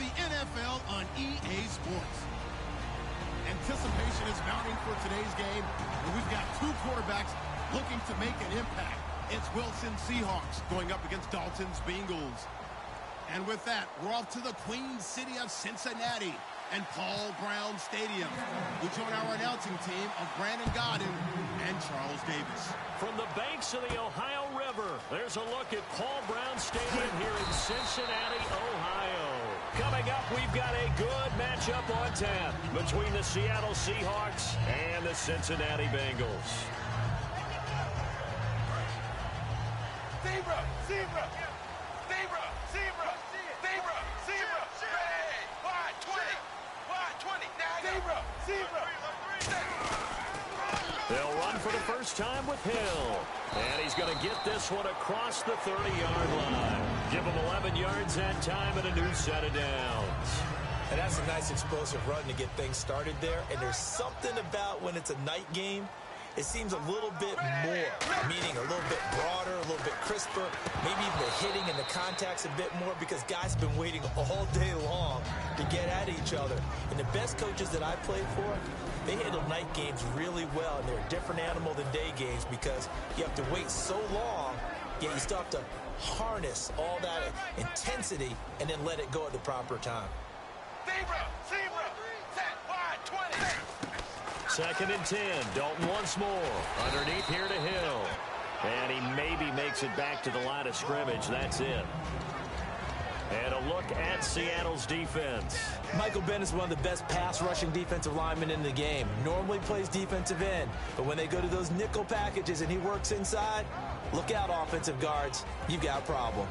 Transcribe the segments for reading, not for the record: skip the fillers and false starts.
the NFL on EA Sports. Anticipation is mounting for today's game, and we've got two quarterbacks looking to make an impact. It's Wilson Seahawks going up against Dalton's Bengals. And with that, we're off to the Queen City of Cincinnati and Paul Brown Stadium. We join our announcing team of Brandon Godden and Charles Davis. From the banks of the Ohio River, there's a look at Paul Brown Stadium here in Cincinnati, Ohio. Coming up, we've got a good matchup on tap between the Seattle Seahawks and the Cincinnati Bengals. Zebra! Zebra! Zebra! Zebra! Zebra! Zebra! Hey! Wide 20! Wide 20! Zebra! Zebra! They'll run for the first time with Hill. And he's going to get this one across the 30-yard line. Give him 11 yards that time and a new set of downs. And that's a nice explosive run to get things started there. And there's something about when it's a night game, it seems a little bit more, meaning a little bit broader, a little bit crisper, maybe even the hitting and the contact's a bit more because guys have been waiting all day long to get at each other. And the best coaches that I played for, they handle night games really well, and they're a different animal than day games because you have to wait so long, yet you still have to harness all that intensity and then let it go at the proper time. Zebra! Zebra! Set wide 20! Second and 10. Dalton once more. Underneath here to Hill. And he maybe makes it back to the line of scrimmage. That's it. And a look at Seattle's defense. Michael Bennett is one of the best pass-rushing defensive linemen in the game. Normally plays defensive end, but when they go to those nickel packages and he works inside, look out, offensive guards. You've got a problem.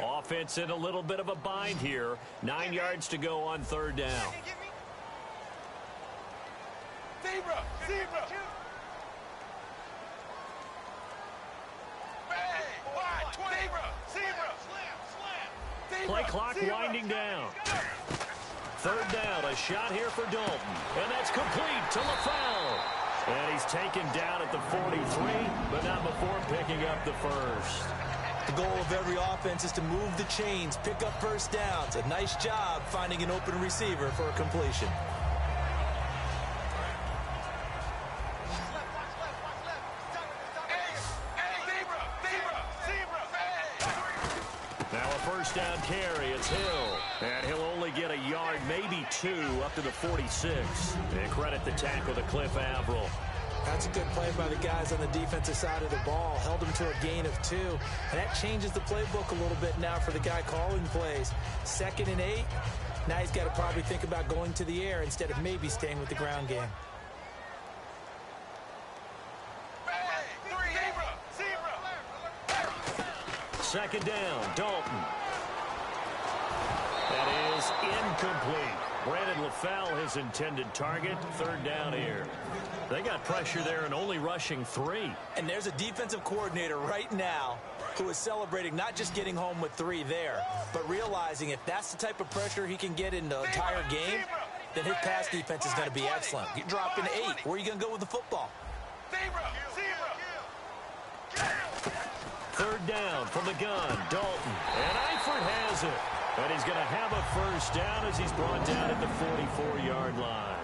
Offense in a little bit of a bind here. 9 yards to go on third down. Zebra! Zebra! Hey! Wide 20! Zebra! Zebra! Play clock winding down. Third down, a shot here for Dalton. And that's complete to LaFell. And he's taken down at the 43, but not before picking up the first. The goal of every offense is to move the chains, pick up first downs. A nice job finding an open receiver for a completion. Now a first down carry, it's Hill. And he'll only get a yard, maybe two, up to the 46. And credit the tackle to Cliff Averill. That's a good play by the guys on the defensive side of the ball. Held him to a gain of 2. And that changes the playbook a little bit now for the guy calling plays. 2nd and 8. Now he's got to probably think about going to the air instead of maybe staying with the ground game. Second down, Dalton. That is incomplete. Brandon LaFell, his intended target. Third down here. They got pressure there and only rushing 3. And there's a defensive coordinator right now who is celebrating not just getting home with 3 there, but realizing if that's the type of pressure he can get in the entire game, then his pass defense is going to be excellent. You're dropping 8. Where are you going to go with the football? Third down from the gun, Dalton. And Eifert has it. And he's going to have a first down as he's brought down at the 44-yard line.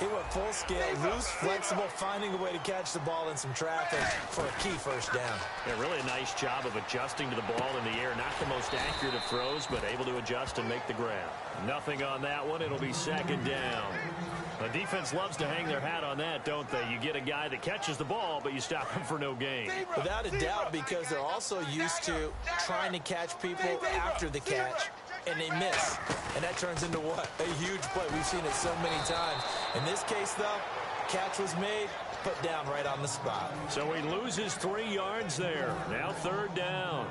He went full scale, loose, flexible, finding a way to catch the ball in some traffic for a key first down. Yeah, really a nice job of adjusting to the ball in the air. Not the most accurate of throws, but able to adjust and make the grab. Nothing on that one. It'll be second down. The defense loves to hang their hat on that, don't they? You get a guy that catches the ball, but you stop him for no gain. Without a doubt, because they're also used to trying to catch people after the catch, and they miss. And that turns into what? A huge play. We've seen it so many times. In this case, though, catch was made, put down right on the spot. So he loses 3 yards there. Now third down.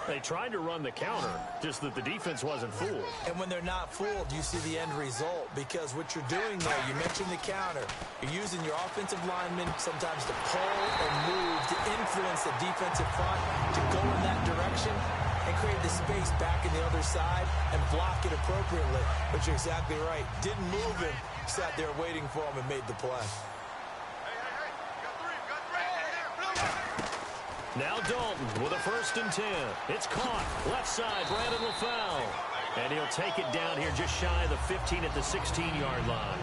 They tried to run the counter, just that the defense wasn't fooled. And when they're not fooled, you see the end result, because what you're doing there, you mentioned the counter. You're using your offensive linemen sometimes to pull or move to influence the defensive front to go in that direction and create the space back in the other side and block it appropriately. But you're exactly right. Didn't move him, sat there waiting for him and made the play. Now Dalton with a 1st and 10. It's caught. Left side, Brandon LaFell. And he'll take it down here just shy of the 15 at the 16-yard line.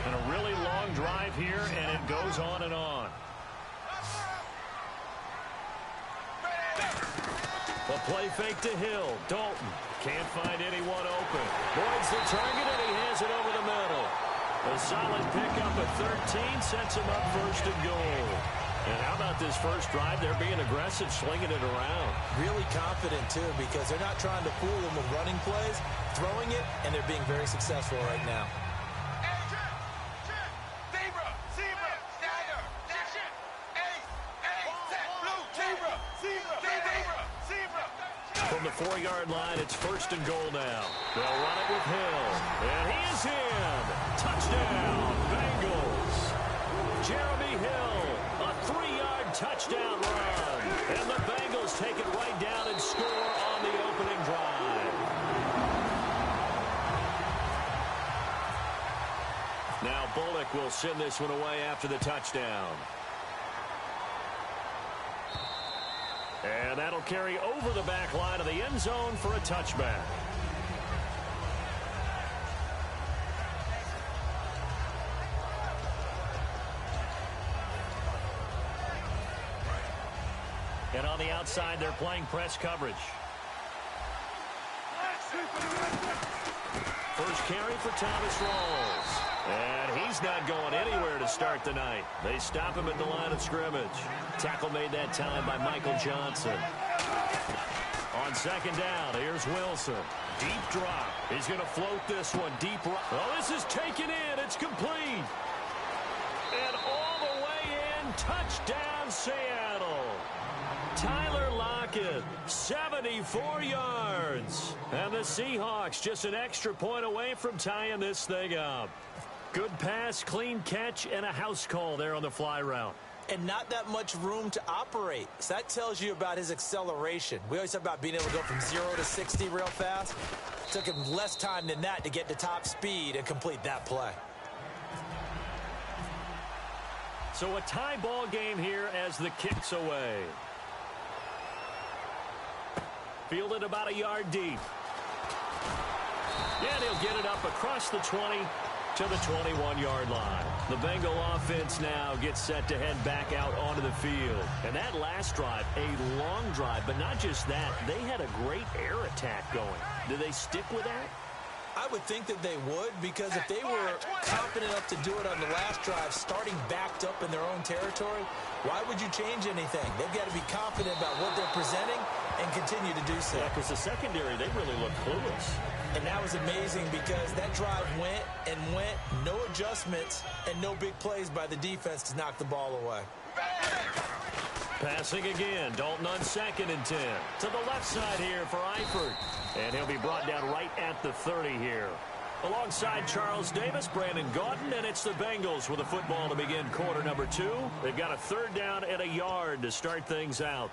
And a really long drive here, and it goes on and on. A play fake to Hill. Dalton can't find anyone open. Boyd's the target, and he hands it over the middle. A solid pickup at 13 sets him up 1st and goal. And how about this first drive? They're being aggressive, slinging it around. Really confident, too, because they're not trying to fool them with running plays, throwing it, and they're being very successful right now. From the 4-yard line, it's 1st and goal now. They'll run it with Hill. And he is in. Touchdown, Bengals. Jeremy Hill, a 3-yard touchdown run. And the Bengals take it right down and score on the opening drive. Now Bullock will send this one away after the touchdown. And that'll carry over the back line of the end zone for a touchback. And on the outside, they're playing press coverage. First carry for Thomas Rawls. And he's not going anywhere to start the night. They stop him at the line of scrimmage. Tackle made that time by Michael Johnson. On 2nd down, here's Wilson. Deep drop. He's going to float this one deep. Oh, this is taken in. It's complete. And all the way in. Touchdown, Seattle. Tyler Lockett, 74 yards. And the Seahawks just an extra point away from tying this thing up. Good pass, clean catch, and a house call there on the fly route. And not that much room to operate. So that tells you about his acceleration. We always talk about being able to go from 0 to 60 real fast. It took him less time than that to get to top speed and complete that play. So a tie ball game here as the kick's away. Fielded about a yard deep. And he'll get it up across the 20 to the 21-yard line. The Bengal offense now gets set to head back out onto the field. And that last drive, a long drive, but not just that. They had a great air attack going. Do they stick with that? I would think that they would, because if they were confident enough to do it on the last drive, starting backed up in their own territory, why would you change anything? They've got to be confident about what they're presenting and continue to do so. Yeah, because the secondary, they really look clueless. And that was amazing because that drive went and went, no adjustments, and no big plays by the defense to knock the ball away. Passing again, Dalton on 2nd and 10. To the left side here for Eifert. And he'll be brought down right at the 30 here. Alongside Charles Davis, Brandon Gaudin, and it's the Bengals with a football to begin quarter number 2. They've got a 3rd down and a yard to start things out.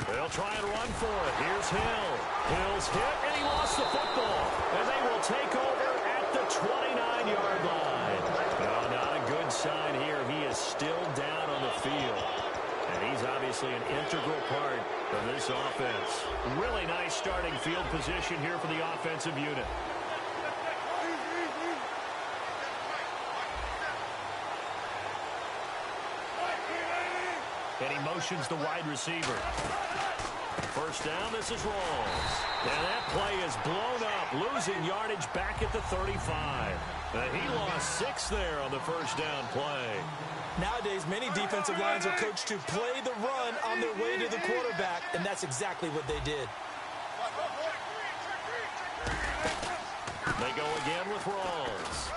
They'll try and run for it. Here's Hill. Hill's hit, and he lost the football. And they will take over at the 29-yard line. No, not a good sign here. He is still down on the field. And he's obviously an integral part of this offense. Really nice starting field position here for the offensive unit. And he motions the wide receiver. First down, this is Rawls. And that play is blown up, losing yardage back at the 35. He lost 6 there on the first down play. Nowadays, many defensive lines are coached to play the run on their way to the quarterback, and that's exactly what they did. They go again with Rawls.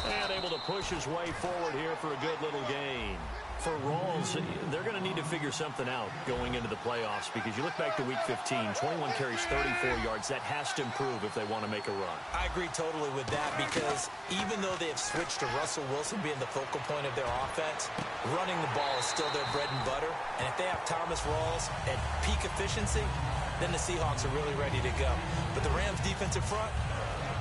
And able to push his way forward here for a good little gain. For Rawls, they're going to need to figure something out going into the playoffs, because you look back to Week 15, 21 carries, 34 yards. That has to improve if they want to make a run. I agree totally with that, because even though they have switched to Russell Wilson being the focal point of their offense, running the ball is still their bread and butter. And if they have Thomas Rawls at peak efficiency, then the Seahawks are really ready to go. But the Rams defensive front,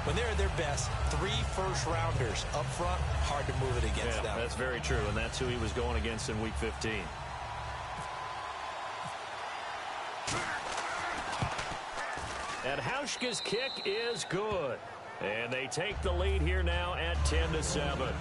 when they're at their best, 3 first-rounders up front, hard to move it against them. That's very true, and that's who he was going against in Week 15. And Hauschka's kick is good. And they take the lead here now at 10-7.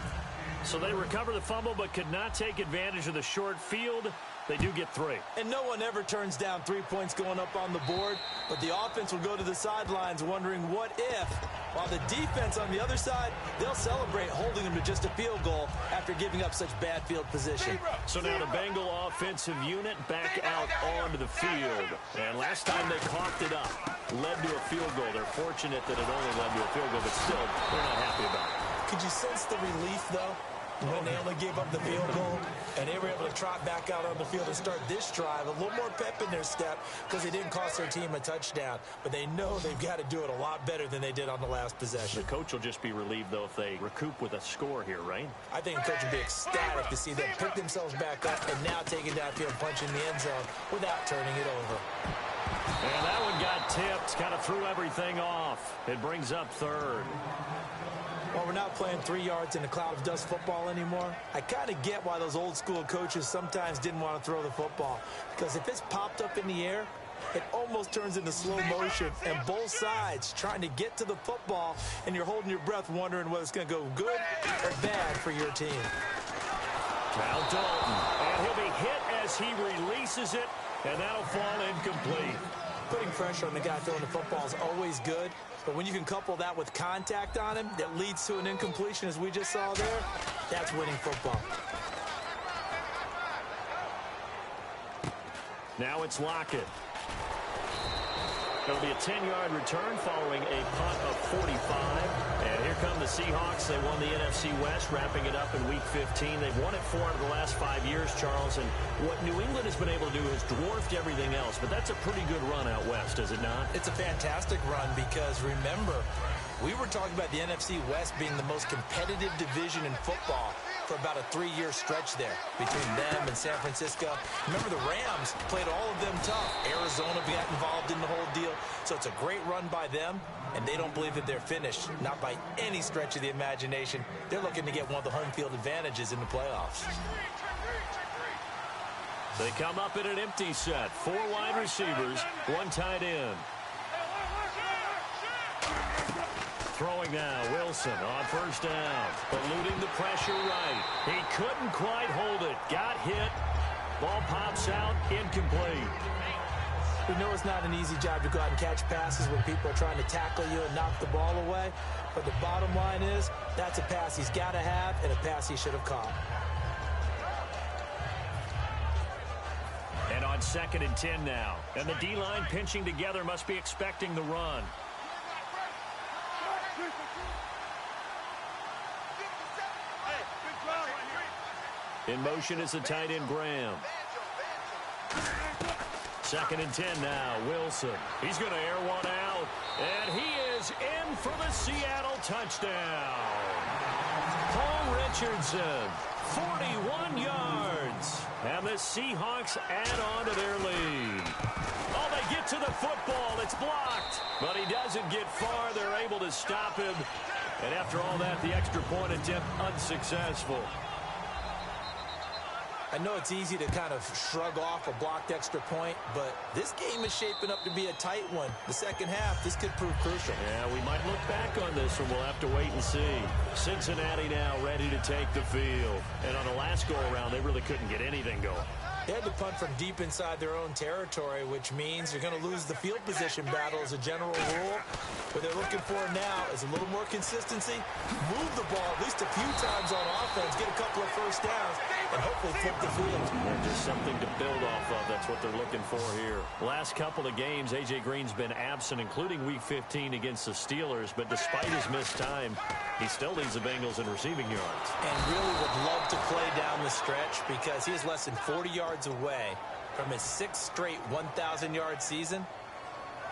So they recover the fumble but could not take advantage of the short field. They do get 3. And no one ever turns down 3 points going up on the board, but the offense will go to the sidelines wondering what if, while the defense on the other side, they'll celebrate holding them to just a field goal after giving up such bad field position. So now the Bengal offensive unit back out onto the field. And last time they coughed it up, led to a field goal. They're fortunate that it only led to a field goal, but still, they're not happy about it. Could you sense the relief, though, when they only gave up the field goal and they were able to trot back out on the field and start this drive? A little more pep in their step because they didn't cost their team a touchdown. But they know they've got to do it a lot better than they did on the last possession. The coach will just be relieved, though, if they recoup with a score here, right? I think the coach will be ecstatic to see them pick themselves back up and now take it downfield, punch in the end zone without turning it over. And that one got tipped, kind of threw everything off. It brings up 3rd. Well, we're not playing 3 yards in a cloud of dust football anymore. I kind of get why those old school coaches sometimes didn't want to throw the football. Because if it's popped up in the air, it almost turns into slow motion. And both sides trying to get to the football, and you're holding your breath wondering whether it's going to go good or bad for your team. Now Dalton. And he'll be hit as he releases it, and that'll fall incomplete. Putting pressure on the guy throwing the football is always good, but when you can couple that with contact on him that leads to an incompletion, as we just saw there, that's winning football. Now it's Lockett. It'll be a 10-yard return following a punt of 45. And here come the Seahawks. They won the NFC West, wrapping it up in Week 15. They've won it 4 out of the last 5 years, Charles. And what New England has been able to do has dwarfed everything else. But that's a pretty good run out west, is it not? It's a fantastic run because, remember, we were talking about the NFC West being the most competitive division in football for about a 3-year stretch there between them and San Francisco. Remember, the Rams played all of them tough. Arizona got involved in the whole deal. So it's a great run by them, and they don't believe that they're finished. Not by any stretch of the imagination. They're looking to get one of the home field advantages in the playoffs. They come up in an empty set. 4 wide receivers, 1 tight end. Throwing now, Wilson on first down. Eluding the pressure right. He couldn't quite hold it. Got hit. Ball pops out, incomplete. We know it's not an easy job to go out and catch passes when people are trying to tackle you and knock the ball away. But the bottom line is, that's a pass he's got to have and a pass he should have caught. And on 2nd and 10 now. And the D-line pinching together must be expecting the run. In motion is the tight end, Graham. 2nd and 10 now, Wilson. He's going to air one out. And he is in for the Seattle touchdown. Paul Richardson, 41 yards. And the Seahawks add on to their lead. Oh, they get to the football. It's blocked. But he doesn't get far. They're able to stop him. And after all that, the extra point attempt unsuccessful. I know it's easy to kind of shrug off a blocked extra point, but this game is shaping up to be a tight one. The second half, this could prove crucial. Yeah, we might look back on this one. We'll have to wait and see. Cincinnati now ready to take the field. And on the last go-around, they really couldn't get anything going. They had to punt from deep inside their own territory, which means you're going to lose the field position battle as a general rule. What they're looking for now is a little more consistency, move the ball at least a few times on offense, get a couple of first downs, and hopefully flip the field. And just something to build off of. That's what they're looking for here. Last couple of games, A.J. Green's been absent, including Week 15 against the Steelers. But despite his missed time, he still leads the Bengals in receiving yards. And really would love to play down the stretch because he is less than 40 yards away from his 6th straight 1,000-yard season.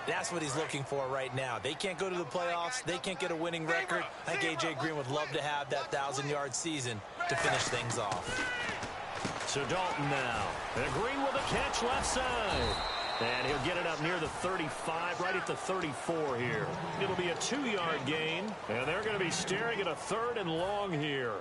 That's what he's looking for right now. They can't go to the playoffs. They can't get a winning record. I think A.J. Green would love to have that 1,000-yard season to finish things off. So Dalton now. And Green with a catch left side. And he'll get it up near the 35, right at the 34 here. It'll be a 2-yard gain, and they're going to be staring at a 3rd and long here.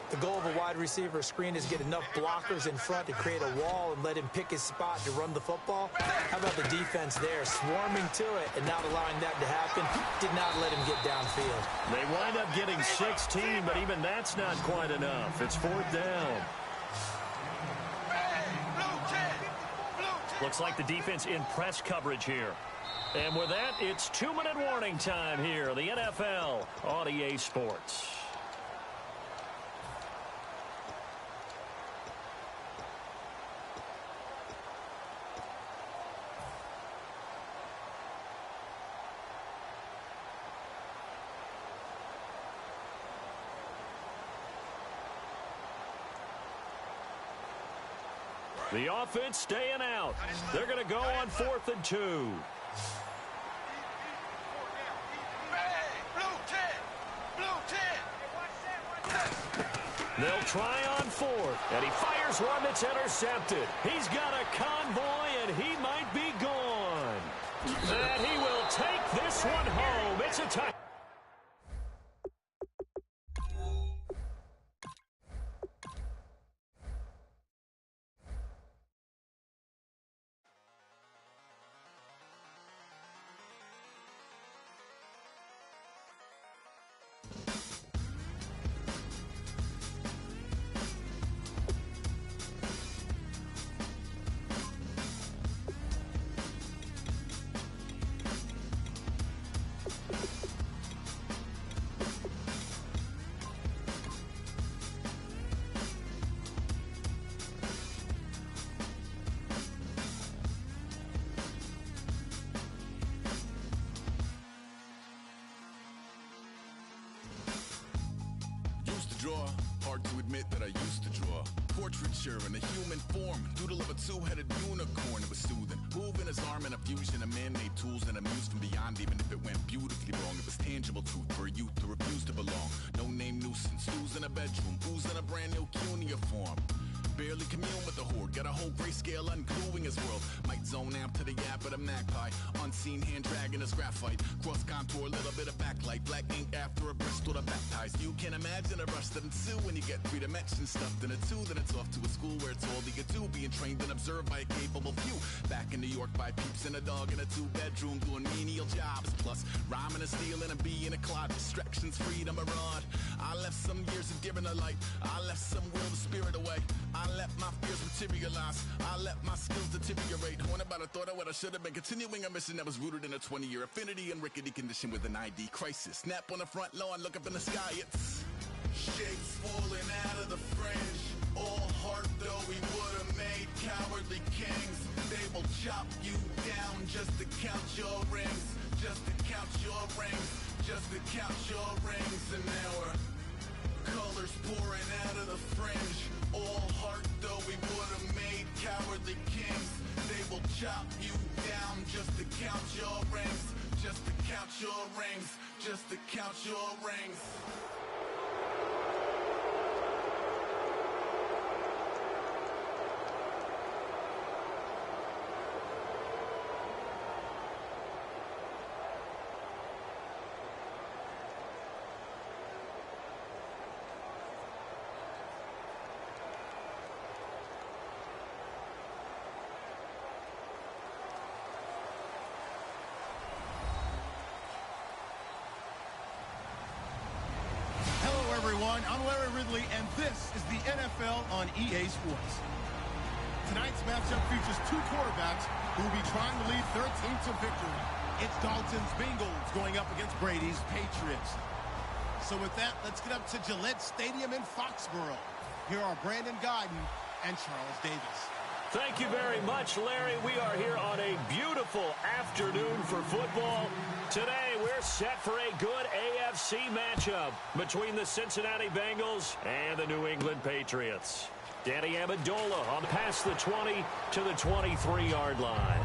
The goal of a wide receiver screen is get enough blockers in front to create a wall and let him pick his spot to run the football. How about the defense there, swarming to it and not allowing that to happen? Did not let him get downfield. They wind up getting 16, but even that's not quite enough. It's 4th down. Looks like the defense in press coverage here. And with that, it's 2-minute warning time here. The NFL on EA Sports. The offense staying out. They're going to go on 4th and 2. They'll try on 4th, and he fires one that's intercepted. He's got a convoy, and he might be gone. And he will take this one home. It's a touchdown. Draw. Hard to admit that I used to draw. Portraiture in a human form. Doodle of a 2-headed unicorn. It was soothing. Moving his arm in a fusion of man-made tools and amused from beyond. Even if it went beautifully wrong, it was tangible truth for a youth to refuse to belong. No name nuisance. Who's in a bedroom? Who's in a brand new cuneiform? Barely commune with the horde. Got a whole grayscale ungluing his world. Might zone out to the yap of the magpie. Unseen hand dragging his graphite. Cross contour, little bit of backlight. Black ink after a Bristol to baptize. You can imagine a rush that ensue when you get 3 dimensions stuffed in a 2. Then it's off to a school where it's all you can do. Being trained and observed by a capable few. Back in New York by peeps and a dog in a 2-bedroom doing menial jobs. Plus rhyming and stealing and being a clod. Distractions, freedom, a rod. I left some years of giving a light. I left some will to spirit away. I let my fears materialize. I let my skills deteriorate. Horn about a thought of what I should have been. Continuing a mission that was rooted in a 20-year affinity and rickety condition with an ID crisis. Snap on the front lawn, look up in the sky. It's shapes falling out of the fringe. All heart though we would have made cowardly kings. They will chop you down just to count your rings. Just to count your rings. Just to count your rings. And now we're colors pouring out of the fringe. All heart though we would have made cowardly kings. They will chop you down just to count your rings. Just to count your rings. Just to count your rings. Everyone, I'm Larry Ridley, and this is the NFL on EA Sports. Tonight's matchup features 2 quarterbacks who will be trying to lead their team to victory. It's Dalton's Bengals going up against Brady's Patriots. So with that, let's get up to Gillette Stadium in Foxborough. Here are Brandon Godden and Charles Davis. Thank you very much, Larry. We are here on a beautiful afternoon for football. Today, we're set for a good AFC matchup between the Cincinnati Bengals and the New England Patriots. Danny Amendola on past the 20 to the 23-yard line.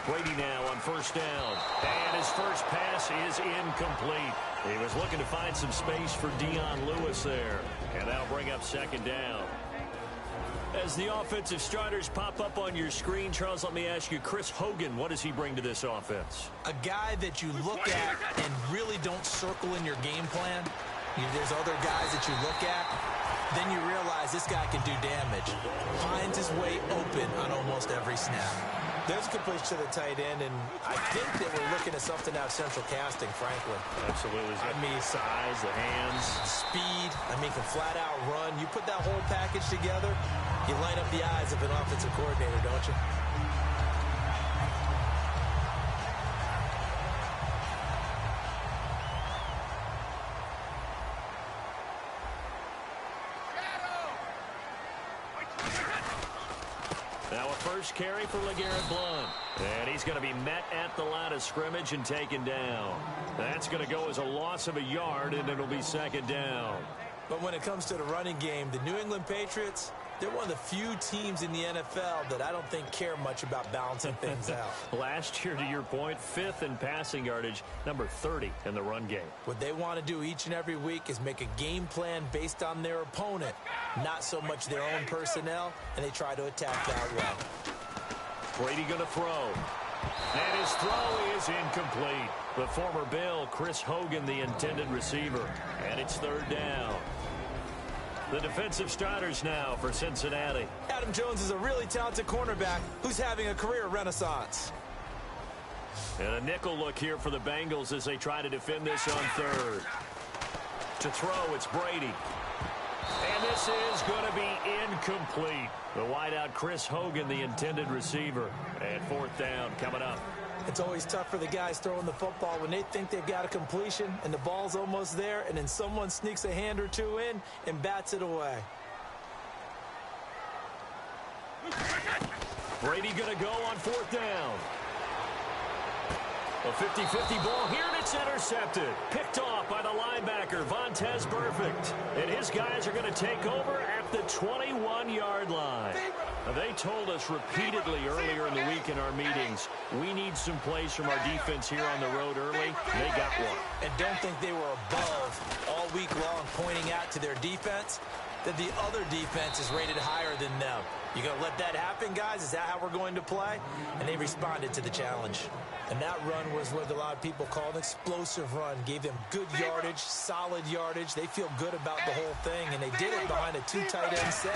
Brady now on first down. And his first pass is incomplete. He was looking to find some space for Dion Lewis there. And that'll bring up second down. As the offensive starters pop up on your screen, Charles, let me ask you, Chris Hogan, what does he bring to this offense? A guy that you look at and really don't circle in your game plan. There's other guys that you look at, then you realize this guy can do damage. Finds his way open on almost every snap. There's a completion to the tight end, and I think that we're looking at something out of central casting, frankly. Absolutely. I mean, size, the hands. Speed. I mean, can flat out run. You put that whole package together, you light up the eyes of an offensive coordinator, don't you? Now a first carry for LeGarrette Blount. And he's going to be met at the line of scrimmage and taken down. That's going to go as a loss of a yard, and it'll be second down. But when it comes to the running game, the New England Patriots, they're one of the few teams in the NFL that I don't think care much about balancing things out. Last year, to your point, 5th in passing yardage, number 30 in the run game. What they want to do each and every week is make a game plan based on their opponent, not so much their own personnel, and they try to attack that way. Brady going to throw. And his throw is incomplete. The former Bill, Chris Hogan, the intended receiver. And it's third down. The defensive starters now for Cincinnati. Adam Jones is a really talented cornerback who's having a career renaissance. And a nickel look here for the Bengals as they try to defend this on third. To throw, it's Brady. And this is going to be incomplete. The wideout Chris Hogan, the intended receiver. And fourth down coming up. It's always tough for the guys throwing the football when they think they've got a completion and the ball's almost there, and then someone sneaks a hand or two in and bats it away. Brady going to go on fourth down. A 50-50 ball here, and it's intercepted. Picked off by the linebacker, Vontaze Burfict. And his guys are going to take over at the 21-yard line. They told us repeatedly earlier in the week in our meetings, we need some plays from our defense here on the road early. They got one. And don't think they were above all week long pointing out to their defense that the other defense is rated higher than them. You going to let that happen, guys? Is that how we're going to play? And they responded to the challenge. And that run was what a lot of people call an explosive run. Gave them good yardage, solid yardage. They feel good about the whole thing, and they did it behind a 2 tight end set.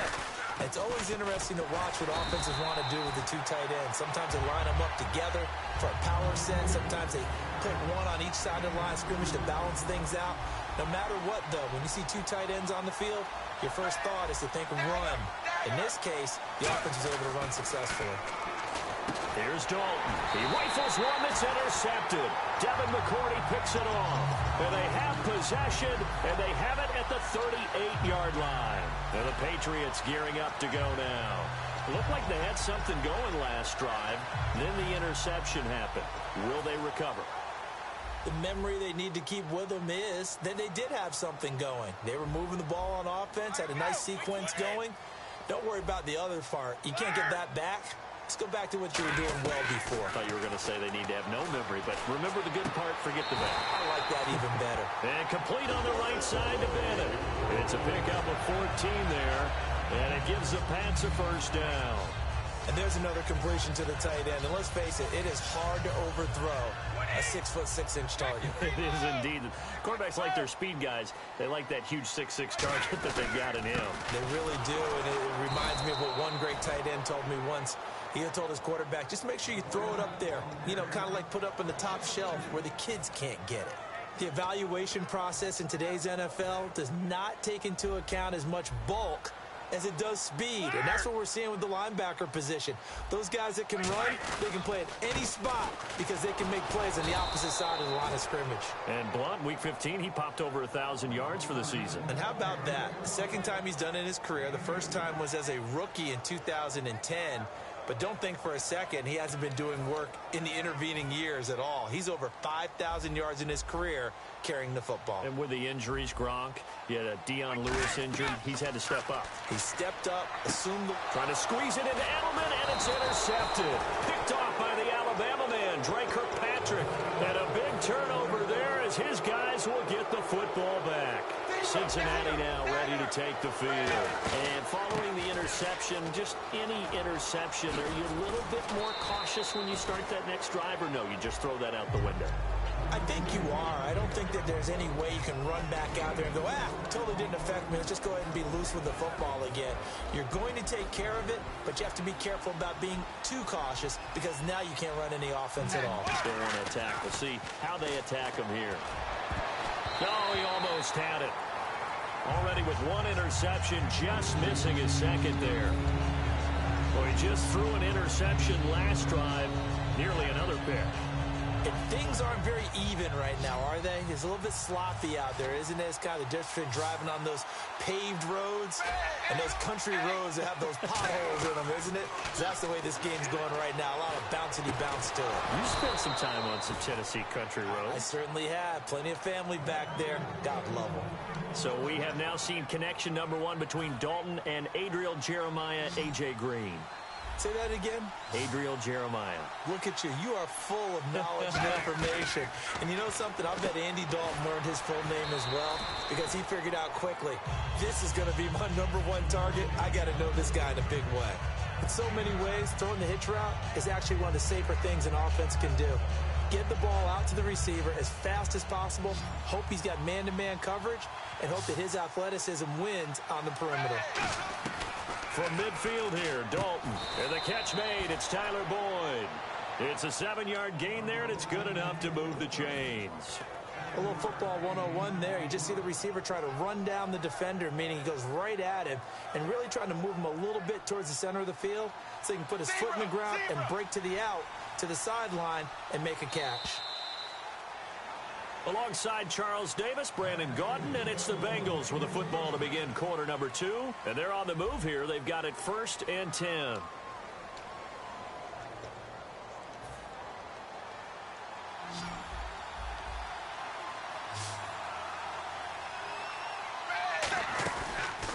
It's always interesting to watch what offenses want to do with the 2 tight ends. Sometimes they line them up together for a power set. Sometimes they put one on each side of the line of scrimmage to balance things out. No matter what, though, when you see 2 tight ends on the field, your first thought is to think run. In this case, the offense was able to run successfully. Here's Dalton. He rifles one that's intercepted. Devin McCourty picks it off. And they have possession, and they have it at the 38-yard line. And the Patriots gearing up to go now. Looked like they had something going last drive. Then the interception happened. Will they recover? The memory they need to keep with them is that they did have something going. They were moving the ball on offense, had a nice sequence going. Don't worry about the other part. You can't get that back. Let's go back to what you were doing well before. I thought you were going to say they need to have no memory, but remember the good part, forget the bad. I like that even better. And complete on the right side to Bennett. It's a pickup of 14 there, and it gives the Pats a first down. And there's another completion to the tight end. And let's face it, it is hard to overthrow a 6'6" target. It is indeed. Quarterbacks like their speed guys. They like that huge 6'6" target that they've got in him. They really do, and it reminds me of what one great tight end told me once. He had told his quarterback, just make sure you throw it up there. You know, kind of like put up on the top shelf where the kids can't get it. The evaluation process in today's NFL does not take into account as much bulk as it does speed, and that's what we're seeing with the linebacker position. Those guys that can run, they can play at any spot because they can make plays on the opposite side of the line of scrimmage. And Blount, week 15, he popped over 1,000 yards for the season. And how about that? The second time he's done it in his career. The first time was as a rookie in 2010. But don't think for a second he hasn't been doing work in the intervening years at all. He's over 5,000 yards in his career carrying the football. And with the injuries, Gronk, you had a Dion Lewis injured. He's had to step up. He stepped up, assumed the... Trying to squeeze it into Edelman, and it's intercepted. Picked off by the Alabama Dre Kirkpatrick. And a big turnover there as his guys will get the football back. Cincinnati now ready to take the field. And following the interception, just any interception, are you a little bit more cautious when you start that next drive, or no, you just throw that out the window? I think you are. I don't think that there's any way you can run back out there and go, totally didn't affect me. Let's just go ahead and be loose with the football again. You're going to take care of it, but you have to be careful about being too cautious because now you can't run any offense at all. Still want to attack. We'll see how they attack him here. Oh, he almost had it. Already with one interception, just missing his second there. Well, he just threw an interception last drive, nearly another pick. And things aren't very even right now, are they? It's a little bit sloppy out there, isn't it? It's kind of different between driving on those paved roads and those country roads that have those potholes in them, isn't it? That's the way this game's going right now. A lot of bouncy bounce to it. You spent some time on some Tennessee country roads. I certainly have. Plenty of family back there. God love them. So we have now seen connection number one between Dalton and Adriel Jeremiah, A.J. Green. Say that again. Adriel Jeremiah. Look at you. You are full of knowledge and information. And you know something? I bet Andy Dalton learned his full name as well because he figured out quickly, this is going to be my #1 target. I got to know this guy in a big way. In so many ways, throwing the hitch route is actually one of the safer things an offense can do. Get the ball out to the receiver as fast as possible, hope he's got man-to-man coverage, and hope that his athleticism wins on the perimeter. From midfield here, Dalton. And the catch made. It's Tyler Boyd. It's a 7-yard gain there, and it's good enough to move the chains. A little football 101 there. You just see the receiver try to run down the defender, meaning he goes right at him, and really trying to move him a little bit towards the center of the field so he can put his foot in the ground and break to the out, to the sideline, and make a catch. Alongside Charles Davis, Brandon Gaudin, and it's the Bengals with a football to begin quarter number 2. And they're on the move here. They've got it 1st and 10.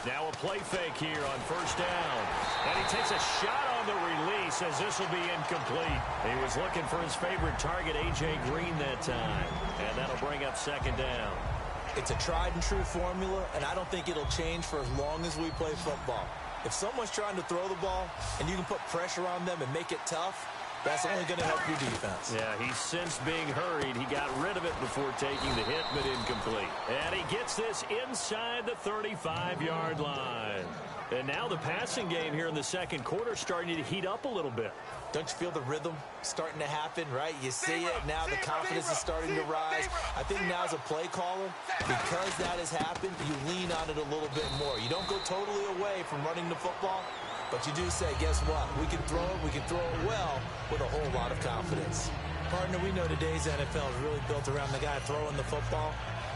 Now a play fake here on 1st down. And he takes a shot on the release as this will be incomplete. He was looking for his favorite target, A.J. Green, that time. And that'll bring up 2nd down. It's a tried-and-true formula, and I don't think it'll change for as long as we play football. If someone's trying to throw the ball and you can put pressure on them and make it tough, that's only going to help your defense. Yeah, he sensed being hurried. He got rid of it before taking the hit, but incomplete. And he gets this inside the 35-yard line. And now the passing game here in the second quarter starting to heat up a little bit. Don't you feel the rhythm starting to happen, right? You see it now. The confidence is starting to rise. I think now as a play caller, because that has happened, you lean on it a little bit more. You don't go totally away from running the football, but you do say, guess what? We can throw it. We can throw it well with a whole lot of confidence. Partner, we know today's NFL is really built around the guy throwing the football.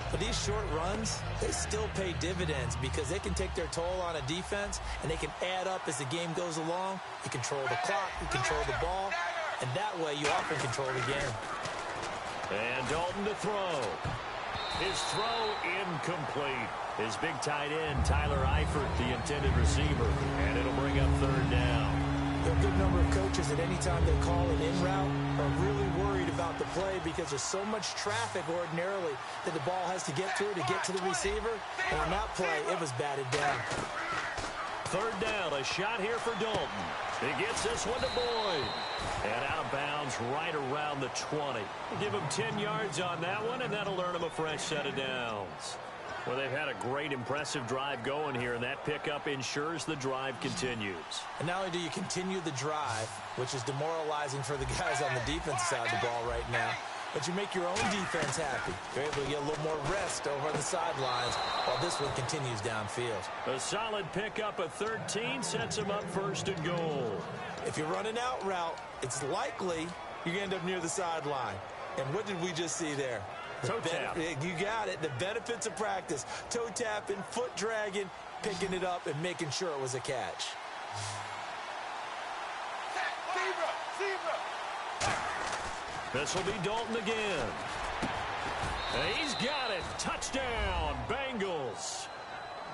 But these short runs, they still pay dividends because they can take their toll on a defense and they can add up as the game goes along. You control the clock, you control the ball, and that way you often control the game. And Dalton to throw. His throw incomplete. His big tight end, Tyler Eifert, the intended receiver. And it'll bring up 3rd down. There are a good number of coaches at any time they call an in route are really worried about the play because there's so much traffic ordinarily that the ball has to get through to get to the receiver. And on that play, it was batted down. 3rd down, a shot here for Dalton. He gets this one to Boyd. And out of bounds right around the 20. Give him 10 yards on that one, and that'll earn him a fresh set of downs. Well, they've had a great, impressive drive going here, and that pickup ensures the drive continues. And not only do you continue the drive, which is demoralizing for the guys on the defensive side of the ball right now, but you make your own defense happy. You're able to get a little more rest over on the sidelines while this one continues downfield. A solid pickup of 13 sets him up 1st and goal. If you're running out route, it's likely you're going to end up near the sideline. And what did we just see there? Toe tap. You got it. The benefits of practice. Toe tapping, foot dragging, picking it up, and making sure it was a catch. This will be Dalton again. And he's got it. Touchdown, Bengals.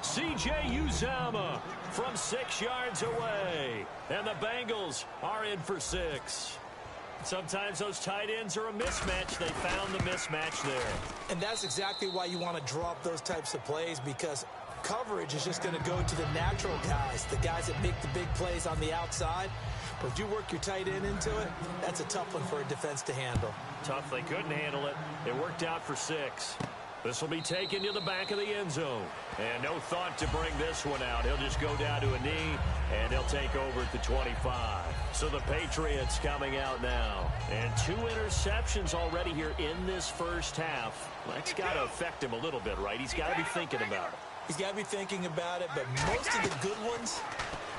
C.J. Uzomah from 6 yards away. And the Bengals are in for 6. Sometimes those tight ends are a mismatch. They found the mismatch there. And that's exactly why you want to draw up those types of plays, because coverage is just going to go to the natural guys, the guys that make the big plays on the outside. But if you work your tight end into it, that's a tough one for a defense to handle. Tough, they couldn't handle it. It worked out for 6. This will be taken to the back of the end zone. And no thought to bring this one out. He'll just go down to a knee, and he'll take over at the 25. So the Patriots coming out now. And 2 interceptions already here in this first half. That's got to affect him a little bit, right? He's got to be thinking about it. He's got to be thinking about it, but most of the good ones,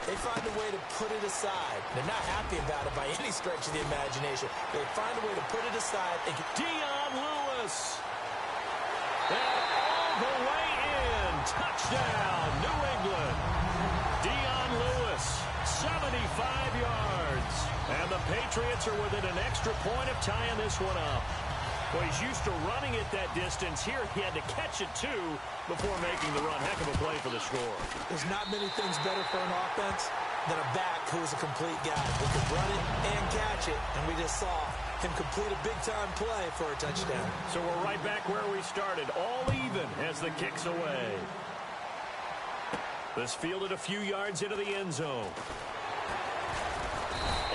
they find a way to put it aside. They're not happy about it by any stretch of the imagination. They find a way to put it aside. Dion Lewis. And all the way in. Touchdown, New England. Dion Lewis, 75 yards. And the Patriots are within an extra point of tying this one up. Well, he's used to running it that distance. Here, he had to catch it, too, before making the run. Heck of a play for the score. There's not many things better for an offense than a back who is a complete guy who can run it and catch it. And we just saw him complete a big-time play for a touchdown. So we're right back where we started, all even as the kick's away. This fielded a few yards into the end zone.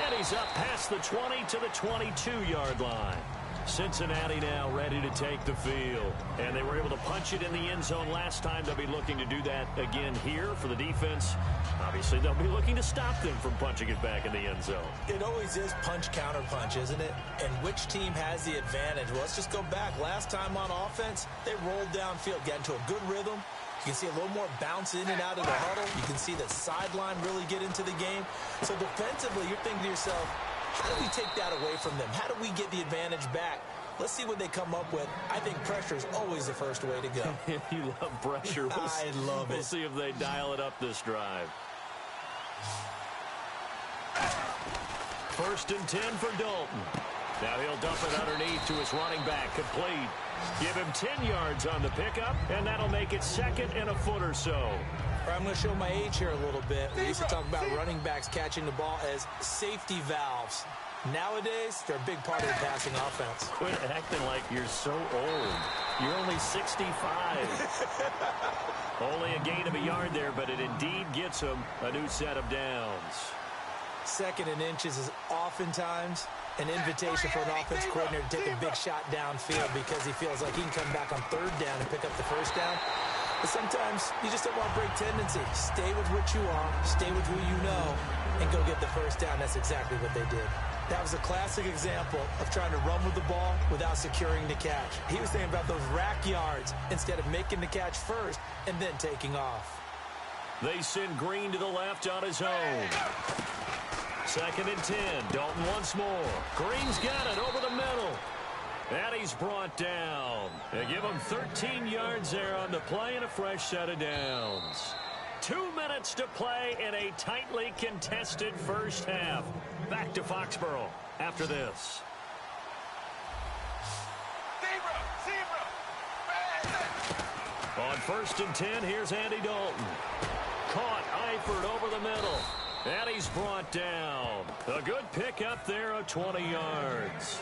And he's up past the 20 to the 22-yard line. Cincinnati now ready to take the field. And they were able to punch it in the end zone last time. They'll be looking to do that again here for the defense. Obviously, they'll be looking to stop them from punching it back in the end zone. It always is punch-counter-punch, isn't it? And which team has the advantage? Well, let's just go back. Last time on offense, they rolled downfield, got into a good rhythm. You can see a little more bounce in and out of the huddle. You can see the sideline really get into the game. So defensively, you're thinking to yourself, how do we take that away from them? How do we get the advantage back? Let's see what they come up with. I think pressure is always the first way to go. You love pressure. I love it. We'll see if they dial it up this drive. 1st and 10 for Dalton. Now he'll dump it underneath to his running back. Complete. Give him 10 yards on the pickup, and that'll make it 2nd and a foot or so. I'm going to show my age here a little bit. We used to talk about running backs catching the ball as safety valves. Nowadays, they're a big part of the passing offense. Quit acting like you're so old. You're only 65. Only a gain of a yard there, but it indeed gets him a new set of downs. 2nd and inches is oftentimes an invitation for an offense coordinator to take a big shot downfield because he feels like he can come back on 3rd down and pick up the 1st down. But sometimes you just don't want to break tendency. Stay with what you are, stay with who you know, and go get the 1st down. That's exactly what they did. That was a classic example of trying to run with the ball without securing the catch. He was thinking about those rack yards instead of making the catch first and then taking off. They send Green to the left on his own. 2nd and 10. Dalton once more. Green's got it over the middle. And he's brought down. They give him 13 yards there on the play and a fresh set of downs. 2 minutes to play in a tightly contested first half. Back to Foxborough after this. On 1st and 10, here's Andy Dalton. Caught Eifert over the middle. And he's brought down. A good pickup there of 20 yards.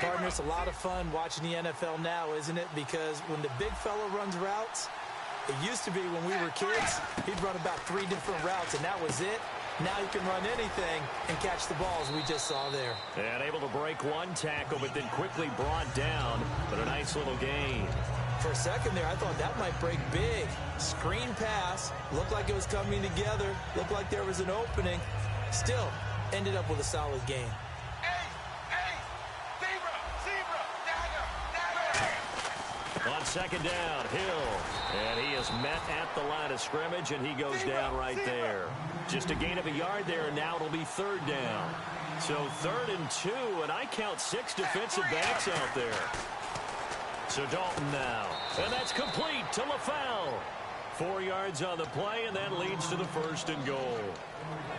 Partner, it's a lot of fun watching the NFL now, isn't it? Because when the big fella runs routes, it used to be when we were kids, he'd run about 3 different routes, and that was it. Now he can run anything and catch the balls we just saw there. And able to break one tackle, but then quickly brought down. But a nice little gain. For a second there, I thought that might break big. Screen pass, looked like it was coming together, looked like there was an opening. Still, ended up with a solid gain. On 2nd down, Hill. And he is met at the line of scrimmage, and he goes down right there. Just a gain of a yard there, and now it'll be 3rd down. So 3rd and 2, and I count 6 defensive backs out there. So Dalton now. And that's complete to LaFell. 4 yards on the play, and that leads to the 1st and goal.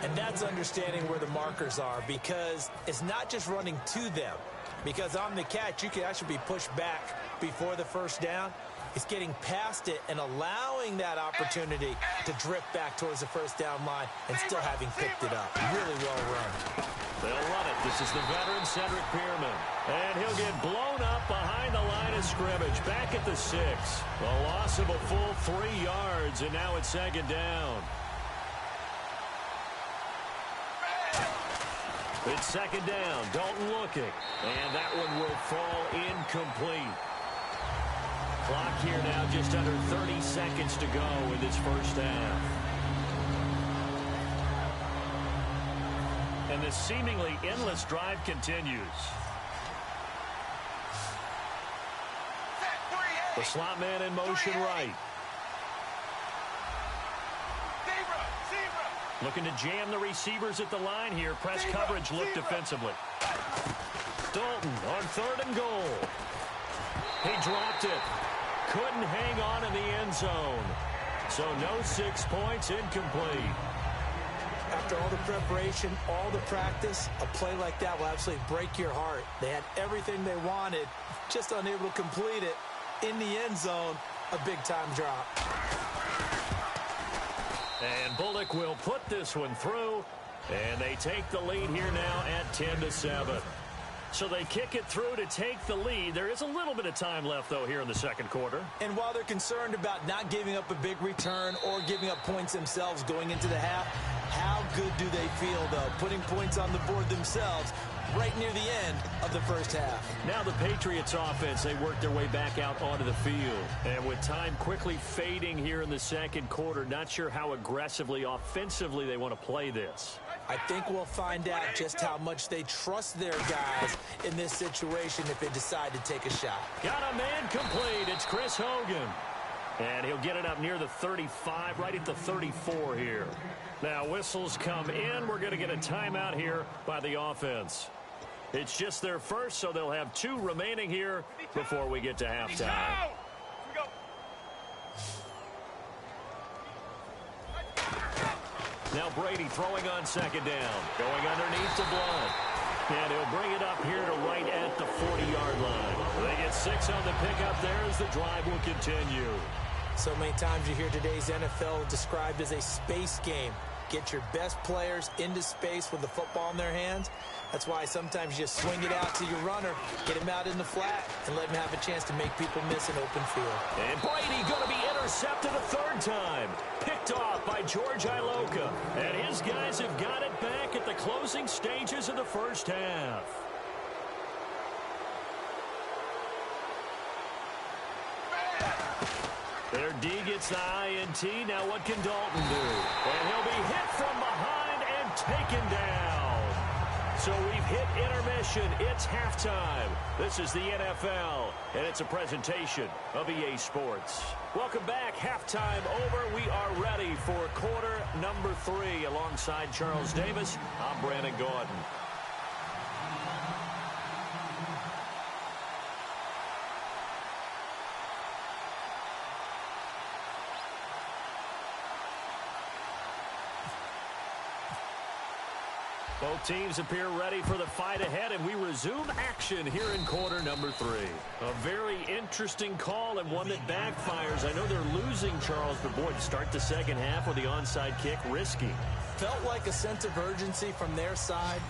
And that's understanding where the markers are, because it's not just running to them. Because on the catch, you can actually be pushed back before the 1st down. It's getting past it and allowing that opportunity to drift back towards the first down line and still having picked it up. Really well run. They'll run it. This is the veteran Cedric Pearman. And he'll get blown up behind the line of scrimmage. Back at the 6. A loss of a full 3 yards, and now it's second down. It's second down. Dalton looking. And that one will fall incomplete. Clock here now just under 30 seconds to go in this first half. And this seemingly endless drive continues. The slot man in motion right. Looking to jam the receivers at the line here. Press coverage look defensively. Dalton on 3rd and goal. He dropped it. Couldn't hang on in the end zone. So no 6 points, incomplete. After all the preparation, all the practice, a play like that will absolutely break your heart. They had everything they wanted, just unable to complete it. In the end zone, a big-time drop. And Bullock will put this one through, and they take the lead here now at 10-7. So they kick it through to take the lead. There is a little bit of time left, though, here in the second quarter. And while they're concerned about not giving up a big return or giving up points themselves going into the half, how good do they feel, though, putting points on the board themselves right near the end of the first half? Now the Patriots offense, they work their way back out onto the field. And with time quickly fading here in the second quarter, not sure how aggressively, offensively they want to play this. I think we'll find out just how much they trust their guys in this situation if they decide to take a shot. Got a man complete. It's Chris Hogan. And he'll get it up near the 35, right at the 34 here. Now whistles come in. We're going to get a timeout here by the offense. It's just their first, so they'll have 2 remaining here before we get to halftime. Now Brady throwing on second down. Going underneath to Blunt. And he'll bring it up here to right at the 40-yard line. They get 6 on the pickup there as the drive will continue. So many times you hear today's NFL described as a space game. Get your best players into space with the football in their hands. That's why sometimes you just swing it out to your runner, get him out in the flat, and let him have a chance to make people miss an open field. And Brady going to be intercepted a 3rd time. Picked off by George Iloka. And his guys have got it back at the closing stages of the first half. Their D gets the INT. Now what can Dalton do? And he'll be hit from behind and taken down. So we've hit intermission. It's halftime. This is the NFL, and it's a presentation of EA Sports. Welcome back. Halftime over. We are ready for quarter number 3. Alongside Charles Davis, I'm Brandon Gordon. Both teams appear ready for the fight ahead, and we resume action here in quarter number 3. A very interesting call and one that backfires. I know they're losing, Charles, but boy, to start the second half with the onside kick, risky. Felt like a sense of urgency from their side,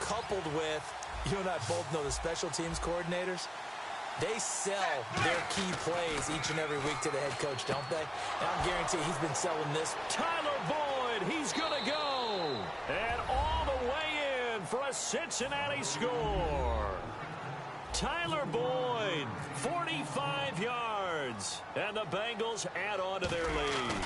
coupled with, you and I both know the special teams coordinators. They sell their key plays each and every week to the head coach, don't they? And I guarantee he's been selling this. Tyler Boyd, he's going to go. And all the way in for a Cincinnati score. Tyler Boyd, 45 yards. And the Bengals add on to their lead.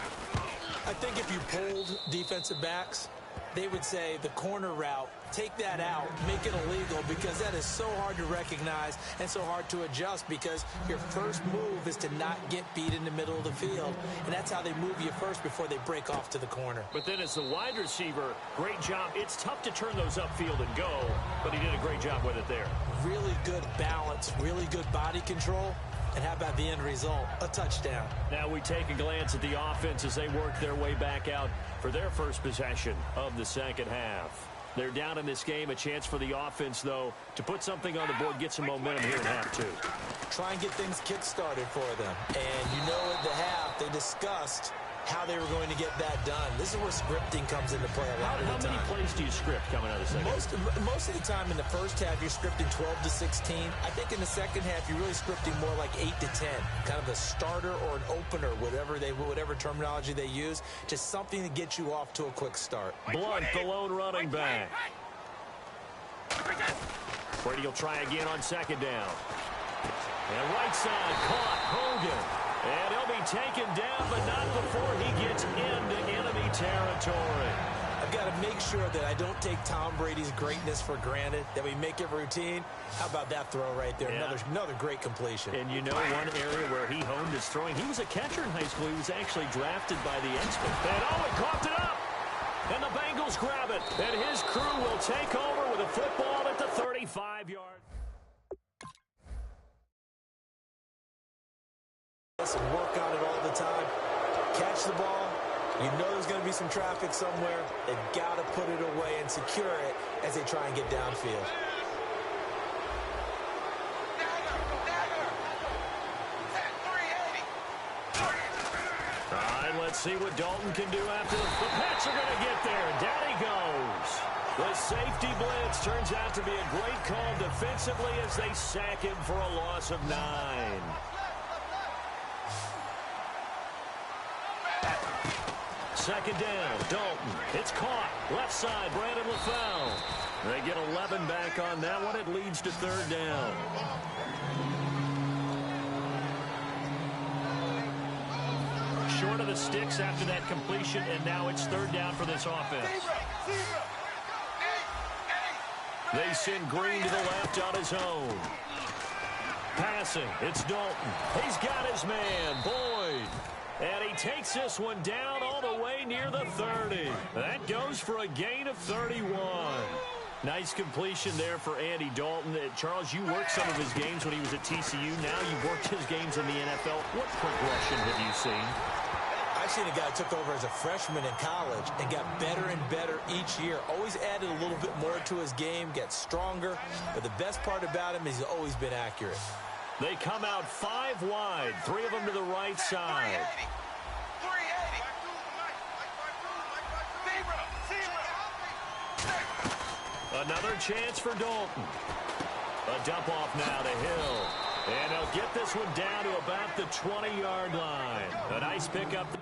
I think if you polled defensive backs, they would say the corner route, take that out, make it illegal, because that is so hard to recognize and so hard to adjust, because your first move is to not get beat in the middle of the field, and that's how they move you first before they break off to the corner. But then as the wide receiver, great job. It's tough to turn those upfield and go, but he did a great job with it there. Really good balance, really good body control. And how about the end result? A touchdown. Now we take a glance at the offense as they work their way back out for their first possession of the second half. They're down in this game. A chance for the offense, though, to put something on the board, get some momentum here in half two. Try and get things kick-started for them. And you know at the half, they discussed how they were going to get that done. This is where scripting comes into play a lot of the time. How many plays do you script coming out of the second? Most of the time in the first half, you're scripting 12 to 16. I think in the second half, you're really scripting more like 8 to 10. Kind of a starter or an opener, whatever terminology they use. Just something to get you off to a quick start. Blunt, the lone running back. Brady will try again on second down. And right side, caught, Hogan. And he'll be taken down, but not before he gets into enemy territory. I've got to make sure that I don't take Tom Brady's greatness for granted, that we make it routine. How about that throw right there? Yeah. Another great completion. And you know one area where he honed his throwing, he was a catcher in high school. He was actually drafted by the Expo. And he coughed it up. And the Bengals grab it. And his crew will take over with a football at the 35-yard. And work on it all the time. Catch the ball. You know there's going to be some traffic somewhere. They've got to put it away and secure it as they try and get downfield. All right, let's see what Dalton can do after the Pats are going to get there. Down he goes. The safety blitz turns out to be a great call defensively as they sack him for a loss of 9. Second down, Dalton. It's caught. Left side, Brandon LaFell. They get 11 back on that one. It leads to third down. Short of the sticks after that completion, and now it's third down for this offense. They send Green to the left on his own. Passing, it's Dalton. He's got his man, Boyd. And he takes this one down all the way near the 30. That goes for a gain of 31. Nice completion there for Andy Dalton. Charles, you worked some of his games when he was at TCU. Now you've worked his games in the NFL. What progression have you seen? I've seen a guy who took over as a freshman in college and got better and better each year. Always added a little bit more to his game, gets stronger. But the best part about him is he's always been accurate. They come out 5 wide, 3 of them to the right side. 380. Another chance for Dalton. A dump off now to Hill. And he'll get this one down to about the 20-yard line. A nice pickup.